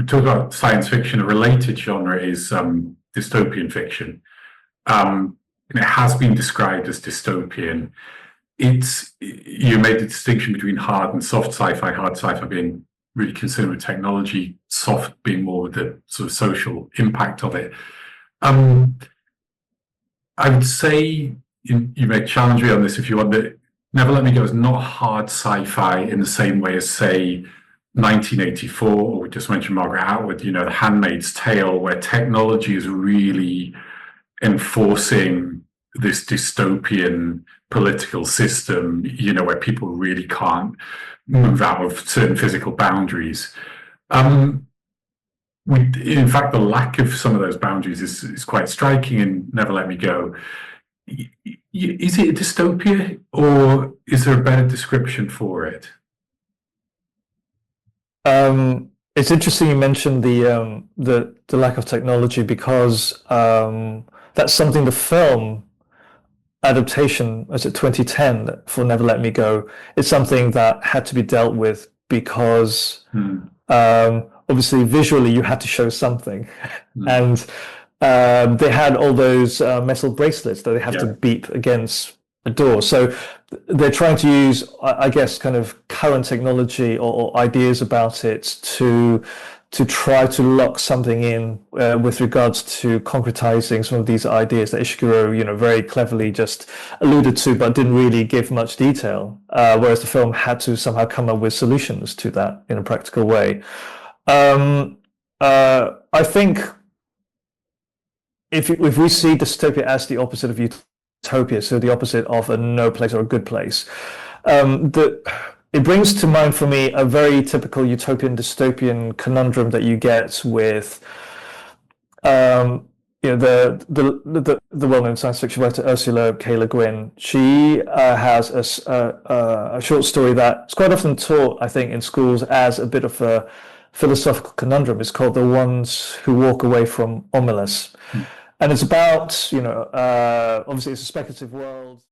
we talk about science fiction. A related genre is dystopian fiction. And it has been described as dystopian. You made the distinction between hard and soft sci-fi. Hard sci-fi being really concerned with technology, soft being more with the sort of social impact of it. I would say you may challenge me on this if you want. But Never Let Me Go is not hard sci-fi in the same way as, say, 1984, or we just mentioned Margaret Atwood, The Handmaid's Tale, where technology is really enforcing this dystopian political system, where people really can't move out of certain physical boundaries. In fact, the lack of some of those boundaries is quite striking in Never Let Me Go. Is it a dystopia, or is there a better description for it? It's interesting you mentioned the lack of technology, because that's something the film adaptation, as it 2010 for Never Let Me Go, it's something that had to be dealt with because obviously visually you had to show something. And they had all those metal bracelets that they have to beep against a door. So they're trying to use, I guess, kind of current technology or ideas about it to try to lock something in with regards to concretizing some of these ideas that Ishiguro, very cleverly just alluded to, but didn't really give much detail. Whereas the film had to somehow come up with solutions to that in a practical way. I think if we see dystopia as the opposite of utopia, so the opposite of a no place or a good place, it brings to mind for me a very typical utopian dystopian conundrum that you get with the well-known science fiction writer Ursula K. Le Guin. She has a short story that's quite often taught, I think, in schools as a bit of a philosophical conundrum. It's called The Ones Who Walk Away from Omelas. And it's about, obviously it's a speculative world.